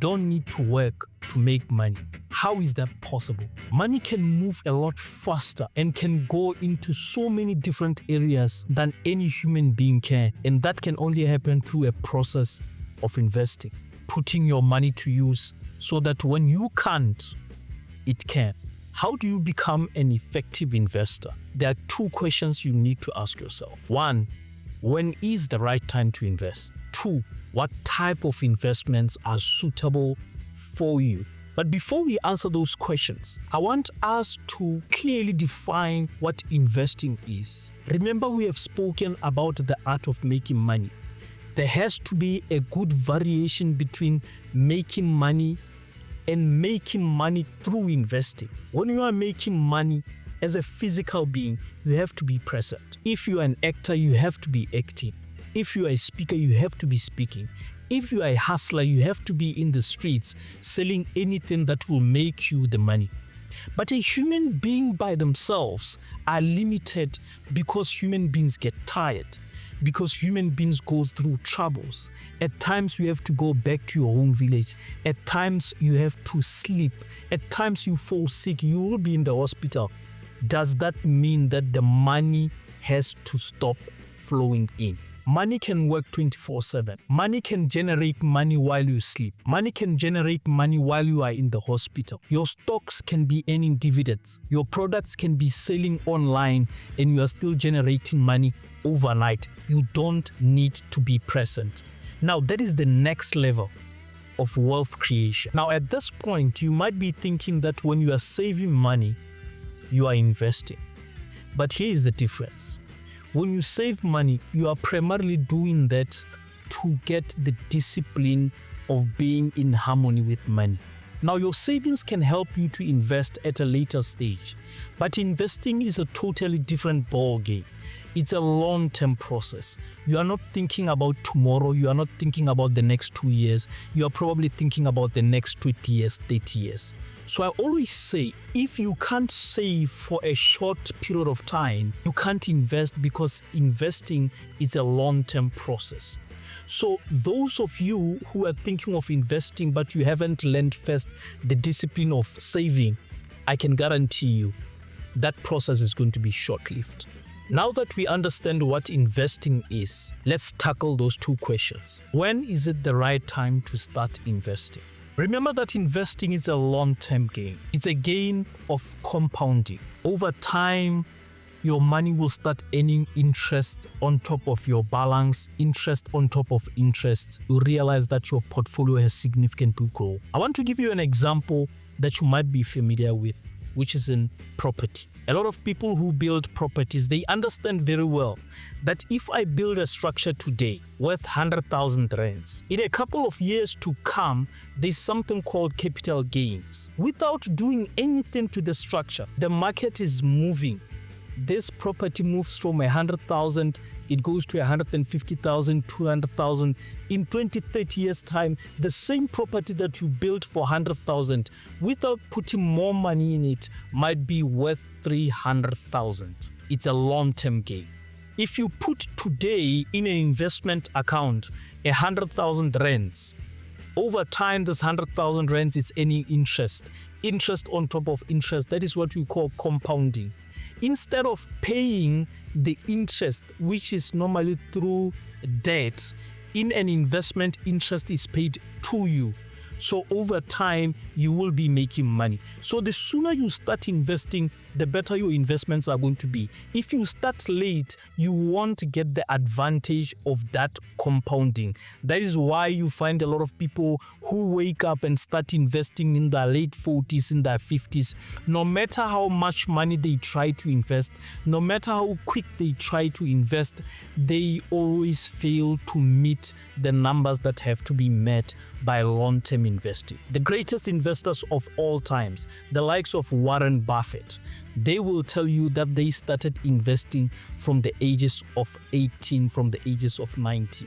don't need to work to make money. How is that possible? Money can move a lot faster and can go into so many different areas than any human being can. And that can only happen through a process of investing, putting your money to use so that when you can't, it can. How do you become an effective investor? There are two questions you need to ask yourself. One, when is the right time to invest? Two, what type of investments are suitable for you? But before we answer those questions, I want us to clearly define what investing is. Remember, we have spoken about the art of making money. There has to be a good variation between making money and making money through investing. When you are making money as a physical being, you have to be present. If you are an actor, you have to be acting. If you are a speaker, you have to be speaking. If you are a hustler, you have to be in the streets selling anything that will make you the money. But a human being by themselves are limited because human beings get tired, because human beings go through troubles. At times you have to go back to your home village. At times you have to sleep. At times you fall sick. You will be in the hospital. Does that mean that the money has to stop flowing in? Money can work 24/7. Money can generate money while you sleep. Money can generate money while you are in the hospital. Your stocks can be earning dividends. Your products can be selling online and you are still generating money overnight. You don't need to be present. Now, that is the next level of wealth creation. Now, at this point, you might be thinking that when you are saving money, you are investing. But here is the difference. When you save money, you are primarily doing that to get the discipline of being in harmony with money. Now, your savings can help you to invest at a later stage, but investing is a totally different ball game. It's a long-term process. You are not thinking about tomorrow. You are not thinking about the next 2 years. You are probably thinking about the next 20 years, 30 years. So I always say, if you can't save for a short period of time, you can't invest, because investing is a long-term process. So those of you who are thinking of investing but you haven't learned first the discipline of saving, I can guarantee you that process is going to be short-lived. Now that we understand what investing is, let's tackle those two questions. When is it the right time to start investing? Remember that investing is a long-term game. It's a game of compounding. Over time, your money will start earning interest on top of your balance, interest on top of interest. You realize that your portfolio has significantly grown. I want to give you an example that you might be familiar with, which is in property. A lot of people who build properties, they understand very well that if I build a structure today worth 100,000 rands, in a couple of years to come, there's something called capital gains. Without doing anything to the structure, the market is moving. This property moves from 100,000, it goes to 150,000, 200,000. In 20, 30 years time, the same property that you built for 100,000 without putting more money in it might be worth 300,000. It's a long-term gain. If you put today in an investment account 100,000 rands, over time this 100,000 rands is earning interest on top of interest. That is what we call compounding. Instead of paying the interest, which is normally through debt, in an investment, interest is paid to you. So over time, you will be making money. So the sooner you start investing, the better your investments are going to be. If you start late, you won't get the advantage of that compounding. That is why you find a lot of people who wake up and start investing in their late 40s, in their 50s. No matter how much money they try to invest, no matter how quick they try to invest, they always fail to meet the numbers that have to be met by long-term investing. The greatest investors of all times, the likes of Warren Buffett, they will tell you that they started investing from the ages of 18, from the ages of 90.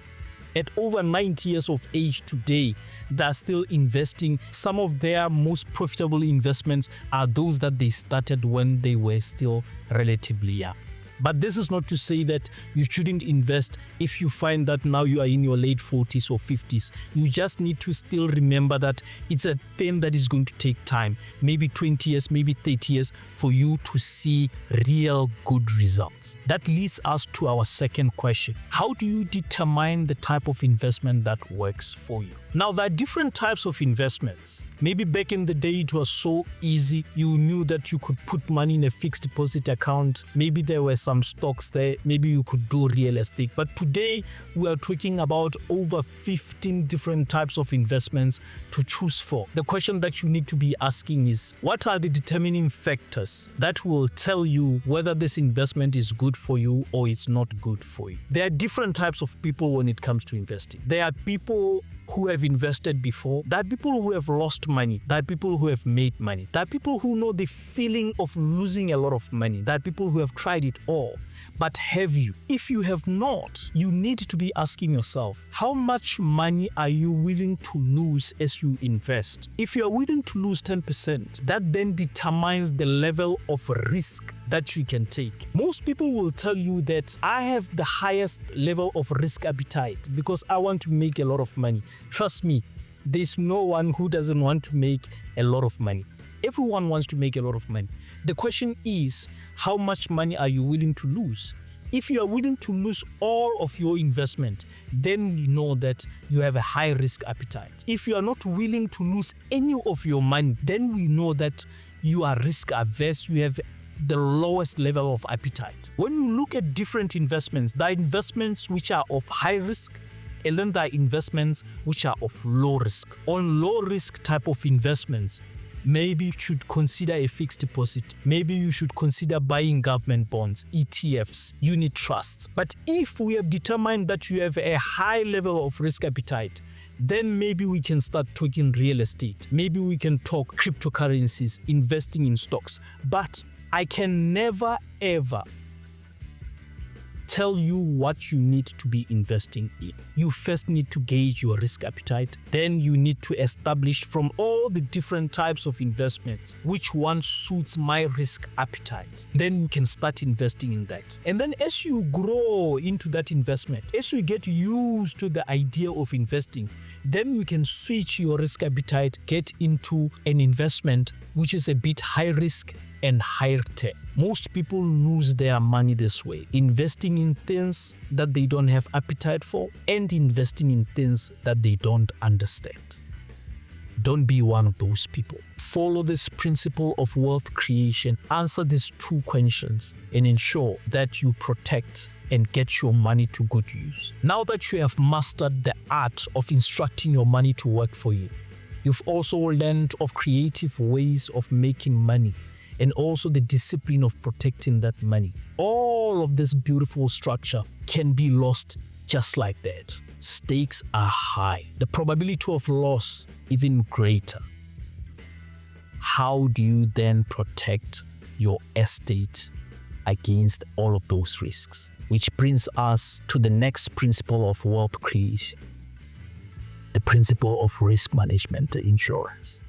At over 90 years of age today, they're still investing. Some of their most profitable investments are those that they started when they were still relatively young. But this is not to say that you shouldn't invest if you find that now you are in your late 40s or 50s. You just need to still remember that it's a thing that is going to take time, maybe 20 years, maybe 30 years for you to see real good results. That leads us to our second question. How do you determine the type of investment that works for you? Now, there are different types of investments. Maybe back in the day, it was so easy. You knew that you could put money in a fixed deposit account. Maybe there were some stocks there. Maybe you could do real estate. But today, we are talking about over 15 different types of investments to choose for. The question that you need to be asking is, what are the determining factors that will tell you whether this investment is good for you or it's not good for you? There are different types of people when it comes to investing. There are people who have invested before. There are people who have lost money. There are people who have made money. There are people who know the feeling of losing a lot of money. There are people who have tried it all. But have you? If you have not, you need to be asking yourself, how much money are you willing to lose as you invest? If you are willing to lose 10%, that then determines the level of risk that you can take. Most people will tell you that I have the highest level of risk appetite because I want to make a lot of money. Trust me, there's no one who doesn't want to make a lot of money. Everyone wants to make a lot of money. The question is, how much money are you willing to lose? If you are willing to lose all of your investment, then we know that you have a high risk appetite. If you are not willing to lose any of your money, then we know that you are risk averse. You have the lowest level of appetite. When you look at different investments, there are investments which are of high risk, and then there are investments which are of low risk. On low risk type of investments, maybe you should consider a fixed deposit. Maybe you should consider buying government bonds, ETFs, unit trusts. But if we have determined that you have a high level of risk appetite, then maybe we can start talking real estate. Maybe we can talk cryptocurrencies, investing in stocks. But I can never ever tell you what you need to be investing in. You first need to gauge your risk appetite. Then you need to establish from all the different types of investments, which one suits my risk appetite. Then you can start investing in that. And then as you grow into that investment, as you get used to the idea of investing, then you can switch your risk appetite, get into an investment which is a bit high risk and higher return. Most people lose their money this way, investing in things that they don't have appetite for and investing in things that they don't understand. Don't be one of those people. Follow this principle of wealth creation, answer these two questions, and ensure that you protect and get your money to good use. Now that you have mastered the art of instructing your money to work for you, you've also learned of creative ways of making money, and also the discipline of protecting that money. All of this beautiful structure can be lost just like that. Stakes are high. The probability of loss even greater. How do you then protect your estate against all of those risks? Which brings us to the next principle of wealth creation, the principle of risk management insurance.